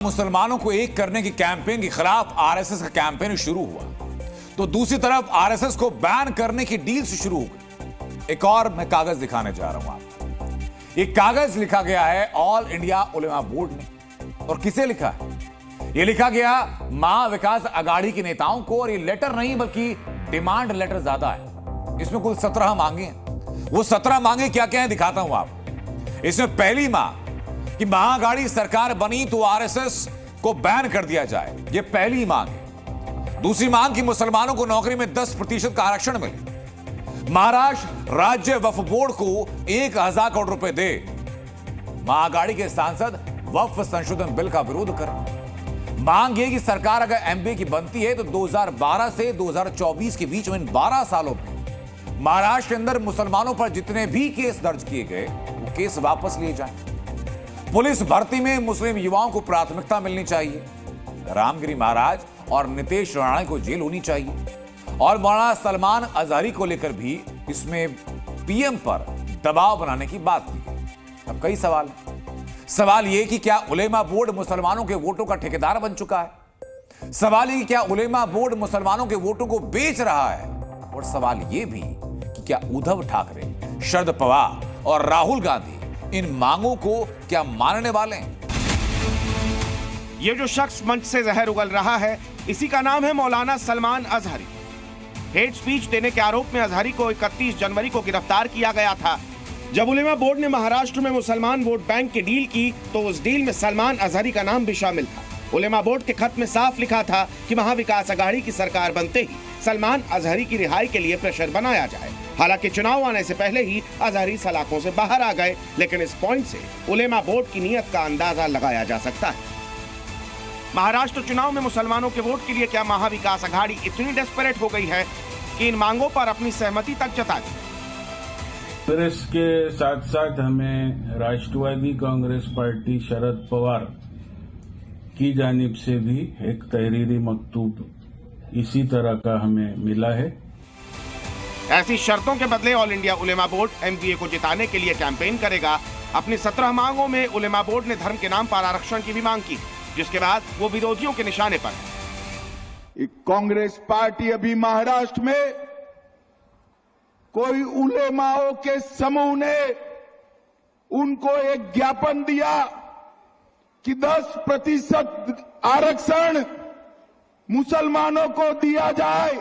मुसलमानों को एक करने की कैंपेन के खिलाफ आरएसएस का कैंपेन शुरू हुआ तो दूसरी तरफ आरएसएस को बैन करने की डील से शुरू हो गई। एक और मैं कागज दिखाने जा रहा हूं आपको। ये कागज लिखा गया है ऑल इंडिया उलेमा बोर्ड ने। और किसे लिखा है? यह लिखा गया महाविकास अघाड़ी के नेताओं को। और ये लेटर नहीं बल्कि डिमांड लेटर ज्यादा है। इसमें कुल 17 मांगे हैं। वो 17 मांगे क्या क्या है दिखाता हूं आपको। इसमें पहली मांग कि महाअघाड़ी सरकार बनी तो आरएसएस को बैन कर दिया जाए, यह पहली मांग है। दूसरी मांग कि मुसलमानों को नौकरी में 10% का आरक्षण मिले। महाराष्ट्र राज्य वक्फ बोर्ड को 1000 करोड़ रुपए दे। महाअघाड़ी के सांसद वक्फ संशोधन बिल का विरोध कर। मांग यह कि सरकार अगर एमबीए की बनती है तो 2012 से 2024 के बीच में इन 12 सालों में महाराष्ट्र के अंदर मुसलमानों पर जितने भी केस दर्ज किए गए वो केस वापस लिए जाएं। पुलिस भर्ती में मुस्लिम युवाओं को प्राथमिकता मिलनी चाहिए। रामगिरी महाराज और नितेश राणा को जेल होनी चाहिए। और मौलाना सलमान अजहरी को लेकर भी इसमें पीएम पर दबाव बनाने की बात की गई। अब कई सवाल हैं। सवाल यह कि क्या उलेमा बोर्ड मुसलमानों के वोटों का ठेकेदार बन चुका है? सवाल यह कि क्या उलेमा बोर्ड मुसलमानों के वोटों को बेच रहा है? और सवाल यह भी कि क्या उद्धव ठाकरे, शरद पवार और राहुल गांधी इन मांगों को क्या मानने वाले हैं? ये जो शख्स मंच से जहर उगल रहा है, इसी का नाम है मौलाना सलमान अजहरी। हेट स्पीच देने के आरोप में अजहरी को 31 जनवरी को गिरफ्तार किया गया था। जब उलेमा बोर्ड ने महाराष्ट्र में मुसलमान वोट बैंक की डील की तो उस डील में सलमान अजहरी का नाम भी शामिल था। उलेमा बोर्ड के खत में साफ लिखा था कि महाविकास अघाड़ी की सरकार बनते ही सलमान अजहरी की रिहाई के लिए प्रेशर बनाया जाए। हालांकि चुनाव आने से पहले ही अजहरी सलाखों से बाहर आ गए, लेकिन इस पॉइंट से उलेमा बोर्ड की नीयत का अंदाजा लगाया जा सकता है। महाराष्ट्र चुनाव में मुसलमानों के वोट के लिए क्या महाविकास अघाड़ी इतनी डेस्परेट हो गई है कि इन मांगों पर अपनी सहमति तक जता दी? फिर इसके साथ साथ हमें राष्ट्रवादी कांग्रेस पार्टी शरद पवार की जानिब से भी एक तहरीरी मकतूब इसी तरह का हमें मिला है। ऐसी शर्तों के बदले ऑल इंडिया उलेमा बोर्ड एमबीए को जिताने के लिए कैंपेन करेगा। अपनी 17 मांगों में उलेमा बोर्ड ने धर्म के नाम पर आरक्षण की भी मांग की, जिसके बाद वो विरोधियों के निशाने पर है। कांग्रेस पार्टी अभी महाराष्ट्र में कोई उलेमाओं के समूह ने उनको एक ज्ञापन दिया कि 10% आरक्षण मुसलमानों को दिया जाए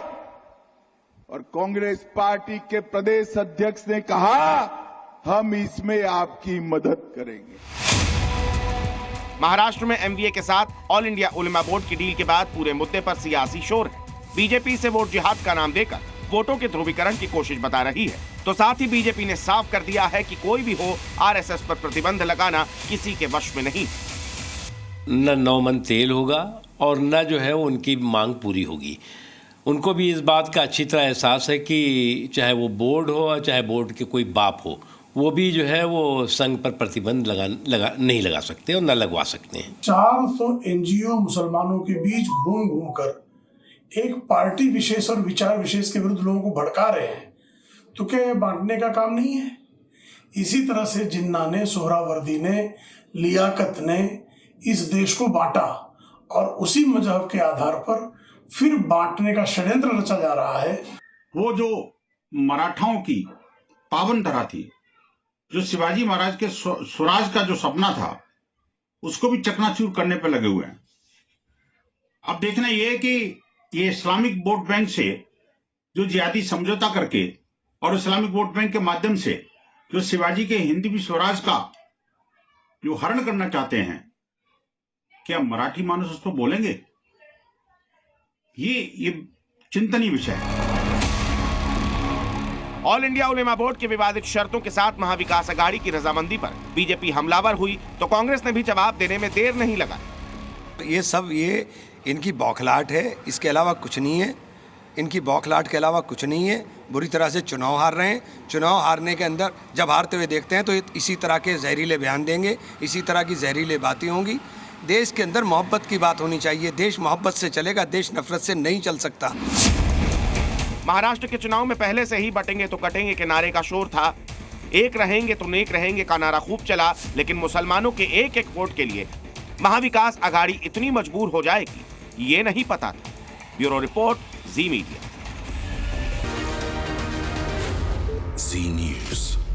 और कांग्रेस पार्टी के प्रदेश अध्यक्ष ने कहा हम इसमें आपकी मदद करेंगे। महाराष्ट्र में एमबीए के साथ ऑल इंडिया उलेमा बोर्ड की डील के बाद पूरे मुद्दे पर सियासी शोर है। बीजेपी से वोट जिहाद का नाम देकर वोटों के ध्रुवीकरण की कोशिश बता रही है, तो साथ ही बीजेपी ने साफ कर दिया है कि कोई भी हो आरएसएस पर प्रतिबंध लगाना किसी के वश में नहीं। न 9 मन तेल होगा और न जो है उनकी मांग पूरी होगी। उनको भी इस बात का अच्छी तरह एहसास है कि चाहे वो बोर्ड हो और चाहे बोर्ड के कोई बाप हो, वो भी जो है वो संघ पर प्रतिबंध नहीं लगा सकते और न लगवा सकते हैं। 400 एनजीओ मुसलमानों के बीच घूम घूम कर एक पार्टी विशेष और विचार विशेष के विरुद्ध लोगों को भड़का रहे हैं, तो क्या यह बांटने का काम नहीं है? इसी तरह से जिन्ना ने, सोहरावर्दी ने, लियाकत ने इस देश को बांटा और उसी मजहब के आधार पर फिर बांटने का षड्यंत्र रचा जा रहा है। वो जो मराठाओं की पावन धरा थी, जो शिवाजी महाराज के स्वराज का जो सपना था, उसको भी चकनाचूर करने पे लगे हुए हैं। अब देखना यह है कि ये इस्लामिक वोट बैंक से जो जिहादी समझौता करके और इस्लामिक वोट बैंक के माध्यम से जो शिवाजी के हिंदवी स्वराज का जो हरण करना चाहते हैं, क्या मराठी मानुस उस पर बोलेंगे? ये चिंतनीय विषय है। ऑल इंडिया उलेमा बोर्ड के विवादित शर्तों के साथ महाविकास अघाड़ी की रजामंदी पर बीजेपी हमलावर हुई तो कांग्रेस ने भी जवाब देने में देर नहीं लगाई। ये इनकी बौखलाहट है, इसके अलावा कुछ नहीं है। इनकी बौखलाहट के अलावा कुछ नहीं है। बुरी तरह से चुनाव हार रहे हैं। चुनाव हारने के अंदर जब हारते हुए देखते हैं तो इसी तरह के जहरीले बयान देंगे, इसी तरह की जहरीले बातें होंगी। देश के अंदर मोहब्बत की बात होनी चाहिए। देश मोहब्बत से चलेगा, देश नफरत से नहीं चल सकता। महाराष्ट्र के चुनाव में पहले से ही बटेंगे तो कटेंगे के नारे का शोर था। एक रहेंगे तो नेक रहेंगे का नारा खूब चला, लेकिन मुसलमानों के एक एक वोट के लिए महाविकास आघाड़ी इतनी मजबूर हो जाएगी ये नहीं पता था। ब्यूरो रिपोर्ट, जी मीडिया। जी न्यूज।